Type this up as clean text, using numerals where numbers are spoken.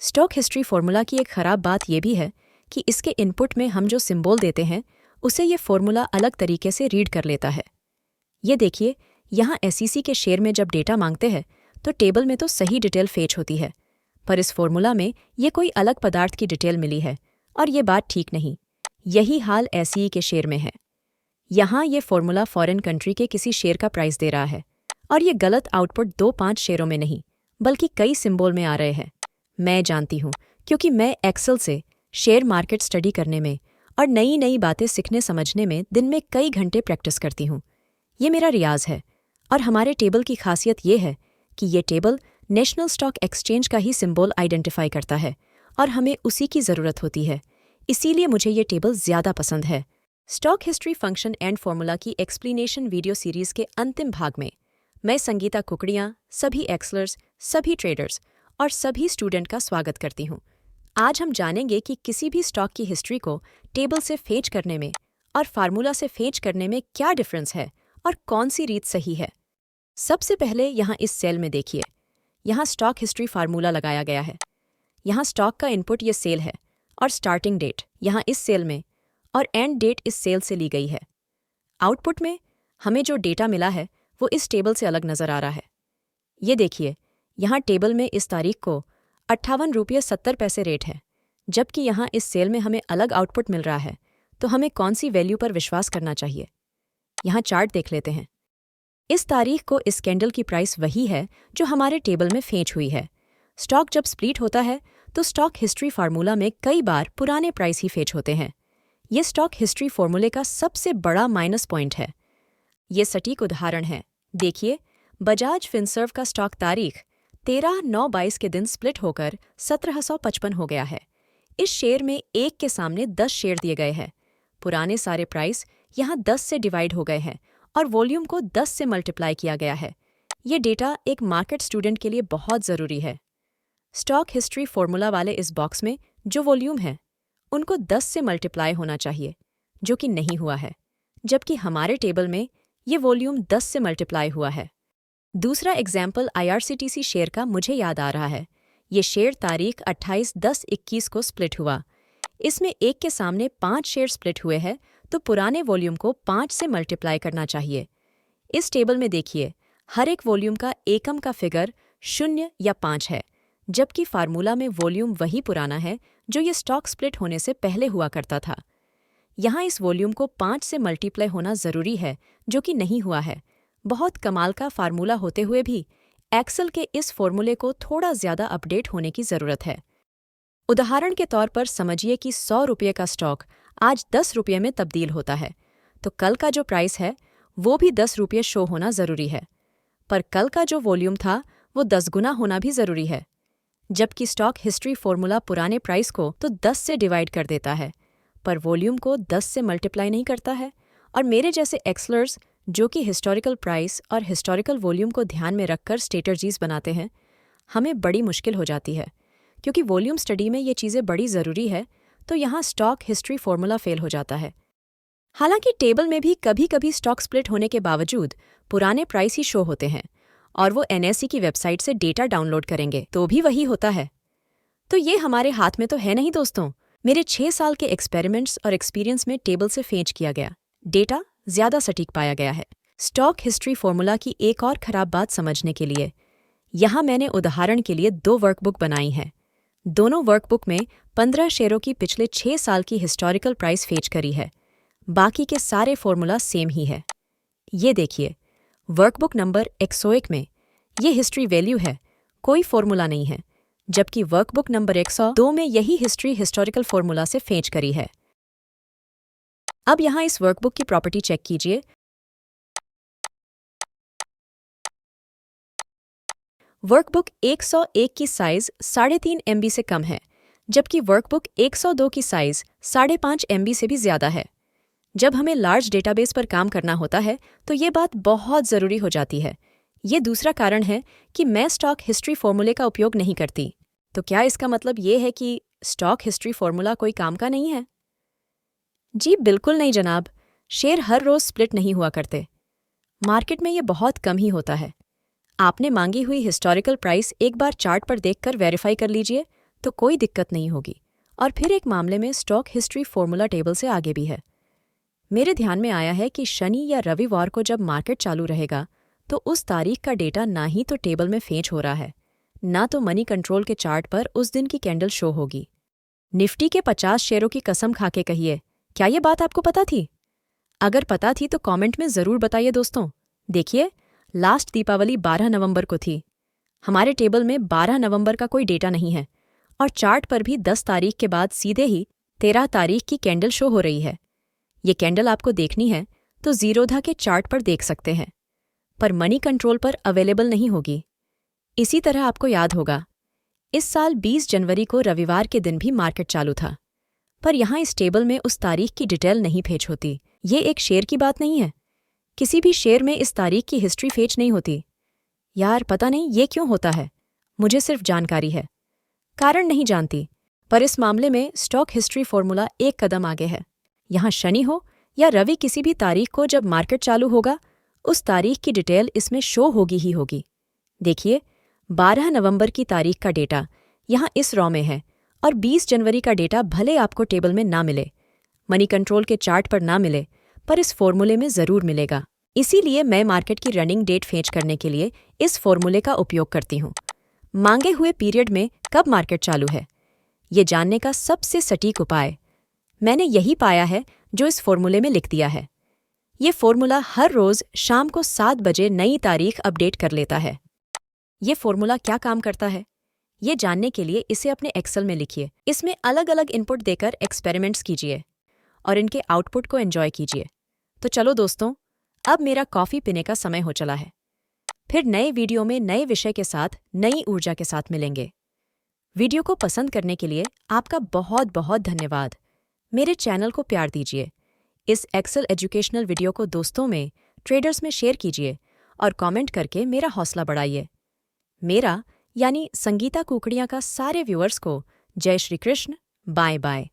Stock history formula की एक ख़राब बात यह भी है कि इसके इनपुट में हम जो सिंबल देते हैं उसे ये फॉर्मूला अलग तरीके से रीड कर लेता है। ये देखिए, यहाँ एसईसी के शेयर में जब डेटा मांगते हैं तो टेबल में तो सही डिटेल फेच होती है, पर इस फॉर्मूला में ये कोई अलग पदार्थ की डिटेल मिली है और ये बात ठीक नहीं। यही हाल एसईई के शेयर में है। यहाँ ये फॉर्मूला फॉरेन कंट्री के किसी शेयर का प्राइस दे रहा है और ये गलत आउटपुट 2-5 शेयरों में नहीं बल्कि कई सिंबल में आ रहे हैं। मैं जानती हूँ, क्योंकि मैं एक्सेल से शेयर मार्केट स्टडी करने में और नई नई बातें सीखने समझने में दिन में कई घंटे प्रैक्टिस करती हूँ। ये मेरा रियाज है और हमारे टेबल की खासियत ये है कि ये टेबल नेशनल स्टॉक एक्सचेंज का ही सिंबल आइडेंटिफाई करता है और हमें उसी की ज़रूरत होती है। इसीलिए मुझे ये टेबल ज़्यादा पसंद है। Stock history function and formula की एक्सप्लेनेशन वीडियो सीरीज़ के अंतिम भाग में मैं संगीता कुकड़ियाँ सभी एक्सलर्स, सभी ट्रेडर्स और सभी स्टूडेंट का स्वागत करती हूँ। आज हम जानेंगे कि किसी भी स्टॉक की हिस्ट्री को टेबल से फेच करने में और फार्मूला से फेच करने में क्या डिफरेंस है और कौन सी रीत सही है। सबसे पहले यहाँ इस सेल में देखिए, यहाँ स्टॉक हिस्ट्री फार्मूला लगाया गया है। यहाँ स्टॉक का इनपुट ये सेल है और स्टार्टिंग डेट यहाँ इस सेल में और एंड डेट इस सेल से ली गई है। आउटपुट में हमें जो डेटा मिला है वो इस टेबल से अलग नज़र आ रहा है। ये देखिए, यहाँ टेबल में इस तारीख को 58 रुपये 70 पैसे रेट है, जबकि यहाँ इस सेल में हमें अलग आउटपुट मिल रहा है। तो हमें कौन सी वैल्यू पर विश्वास करना चाहिए? यहाँ चार्ट देख लेते हैं। इस तारीख को इस कैंडल की प्राइस वही है जो हमारे टेबल में फेच हुई है। स्टॉक जब स्प्लिट होता है तो स्टॉक हिस्ट्री फार्मूला में कई बार पुराने प्राइस ही फेच होते हैं। ये स्टॉक हिस्ट्री फॉर्मूले का सबसे बड़ा माइनस पॉइंट है। ये सटीक उदाहरण है। देखिए, बजाज फिनसर्व का स्टॉक तारीख 13/9/22 के दिन स्प्लिट होकर 1755 हो गया है। इस शेयर में 1 के सामने 10 शेयर दिए गए हैं। पुराने सारे प्राइस यहाँ 10 से डिवाइड हो गए हैं और वॉल्यूम को 10 से मल्टीप्लाई किया गया है। ये डेटा एक मार्केट स्टूडेंट के लिए बहुत ज़रूरी है। स्टॉक हिस्ट्री फॉर्मूला वाले इस बॉक्स में जो वॉल्यूम है उनको 10 से मल्टीप्लाई होना चाहिए, जो कि नहीं हुआ है, जबकि हमारे टेबल में ये वॉल्यूम 10 से मल्टीप्लाई हुआ है। दूसरा एग्जाम्पल IRCTC शेयर का मुझे याद आ रहा है। ये शेयर तारीख 28/10/21 को स्प्लिट हुआ। इसमें 1 के सामने 5 शेयर स्प्लिट हुए हैं, तो पुराने वॉल्यूम को 5 से मल्टीप्लाई करना चाहिए। इस टेबल में देखिए, हर एक वॉल्यूम का एकम का फिगर 0 या 5 है, जबकि फार्मूला में वॉल्यूम वही पुराना है जो ये स्टॉक स्प्लिट होने से पहले हुआ करता था। यहाँ इस वॉल्यूम को 5 से मल्टीप्लाई होना ज़रूरी है, जो कि नहीं हुआ है। बहुत कमाल का फार्मूला होते हुए भी एक्सेल के इस फॉर्मूले को थोड़ा ज़्यादा अपडेट होने की ज़रूरत है। उदाहरण के तौर पर समझिए कि 100 रुपये का स्टॉक आज 10 रुपये में तब्दील होता है, तो कल का जो प्राइस है वो भी 10 रुपये शो होना ज़रूरी है, पर कल का जो वॉल्यूम था वो 10 गुना होना भी ज़रूरी है। जबकि स्टॉक हिस्ट्री फॉर्मूला पुराने प्राइस को तो 10 से डिवाइड कर देता है, पर वॉल्यूम को 10 से मल्टीप्लाई नहीं करता है। और मेरे जैसे एक्सलर्स जो कि हिस्टोरिकल प्राइस और हिस्टोरिकल वॉल्यूम को ध्यान में रखकर स्ट्रेटजीज बनाते हैं, हमें बड़ी मुश्किल हो जाती है, क्योंकि वॉल्यूम स्टडी में ये चीज़ें बड़ी ज़रूरी है। तो यहाँ स्टॉक हिस्ट्री फॉर्मूला फेल हो जाता है। हालांकि टेबल में भी कभी कभी स्टॉक स्प्लिट होने के बावजूद पुराने प्राइस ही शो होते हैं और वो NSE की वेबसाइट से डेटा डाउनलोड करेंगे तो भी वही होता है। तो ये हमारे हाथ में तो है नहीं दोस्तों। मेरे 6 साल के एक्सपेरिमेंट्स और एक्सपीरियंस में टेबल से फेच किया गया डेटा ज़्यादा सटीक पाया गया है। स्टॉक हिस्ट्री फॉर्मूला की एक और ख़राब बात समझने के लिए यहाँ मैंने उदाहरण के लिए 2 वर्कबुक बनाई हैं। दोनों वर्कबुक में 15 शेयरों की पिछले 6 साल की हिस्टोरिकल प्राइस फेच करी है। बाकी के सारे फॉर्मूला सेम ही है। ये देखिए, वर्कबुक नंबर 101 में ये हिस्ट्री वैल्यू है, कोई फॉर्मूला नहीं है, जबकि वर्कबुक नंबर 102 में यही हिस्ट्री हिस्टोरिकल फॉर्मूला से फेच करी है। अब यहाँ इस वर्कबुक की प्रॉपर्टी चेक कीजिए। वर्कबुक 101 की साइज 3.5 MB से कम है, जबकि वर्कबुक 102 की साइज 5.5 MB से भी ज़्यादा है। जब हमें लार्ज डेटाबेस पर काम करना होता है तो ये बात बहुत ज़रूरी हो जाती है। ये दूसरा कारण है कि मैं स्टॉक हिस्ट्री फॉर्मूले का उपयोग नहीं करती। तो क्या इसका मतलब ये है कि स्टॉक हिस्ट्री फॉर्मूला कोई काम का नहीं है? जी बिल्कुल नहीं जनाब। शेयर हर रोज़ स्प्लिट नहीं हुआ करते। मार्केट में ये बहुत कम ही होता है। आपने मांगी हुई हिस्टोरिकल प्राइस एक बार चार्ट पर देखकर वेरीफाई कर लीजिए, तो कोई दिक्कत नहीं होगी। और फिर एक मामले में स्टॉक हिस्ट्री फॉर्मूला टेबल से आगे भी है। मेरे ध्यान में आया है कि शनि या रविवार को जब मार्केट चालू रहेगा तो उस तारीख का डेटा ना ही तो टेबल में फेच हो रहा है, ना तो मनी कंट्रोल के चार्ट पर उस दिन की कैंडल शो होगी। निफ्टी के 50 शेयरों की कसम खा के कहिए, क्या ये बात आपको पता थी? अगर पता थी तो कमेंट में ज़रूर बताइए दोस्तों। देखिए, लास्ट दीपावली 12 नवंबर को थी। हमारे टेबल में 12 नवंबर का कोई डेटा नहीं है और चार्ट पर भी 10 तारीख के बाद सीधे ही 13 तारीख की कैंडल शो हो रही है। ये कैंडल आपको देखनी है तो जीरोधा के चार्ट पर देख सकते हैं, पर मनी कंट्रोल पर अवेलेबल नहीं होगी। इसी तरह आपको याद होगा, इस साल 20 जनवरी को रविवार के दिन भी मार्केट चालू था, पर यहाँ इस टेबल में उस तारीख की डिटेल नहीं फेच होती। ये एक शेयर की बात नहीं है। किसी भी शेयर में इस तारीख की हिस्ट्री फेच नहीं होती। यार पता नहीं ये क्यों होता है, मुझे सिर्फ जानकारी है, कारण नहीं जानती। पर इस मामले में स्टॉक हिस्ट्री फॉर्मूला एक कदम आगे है। यहाँ शनि हो या रवि, किसी भी तारीख को जब मार्केट चालू होगा उस तारीख की डिटेल इसमें शो होगी ही होगी। देखिए, 12 नवंबर की तारीख का डेटा यहाँ इस रॉ में है और 20 जनवरी का डेटा भले आपको टेबल में ना मिले, मनी कंट्रोल के चार्ट पर ना मिले, पर इस फॉर्मूले में ज़रूर मिलेगा। इसीलिए मैं मार्केट की रनिंग डेट फेच करने के लिए इस फॉर्मूले का उपयोग करती हूँ। मांगे हुए पीरियड में कब मार्केट चालू है, ये जानने का सबसे सटीक उपाय मैंने यही पाया है जो इस फॉर्मूले में लिख दिया है। ये फॉर्मूला हर रोज़ शाम को 7 बजे नई तारीख अपडेट कर लेता है। ये फॉर्मूला क्या काम करता है, ये जानने के लिए इसे अपने एक्सेल में लिखिए। इसमें अलग अलग इनपुट देकर एक्सपेरिमेंट्स कीजिए और इनके आउटपुट को एंजॉय कीजिए। तो चलो दोस्तों, अब मेरा कॉफ़ी पीने का समय हो चला है। फिर नए वीडियो में नए विषय के साथ नई ऊर्जा के साथ मिलेंगे। वीडियो को पसंद करने के लिए आपका बहुत बहुत धन्यवाद। मेरे चैनल को प्यार दीजिए। इस एक्सेल एजुकेशनल वीडियो को दोस्तों में, ट्रेडर्स में शेयर कीजिए और कमेंट करके मेरा हौसला बढ़ाइए। मेरा यानी संगीता कुकड़ियाँ का सारे व्यूअर्स को जय श्री कृष्ण, बाय बाय।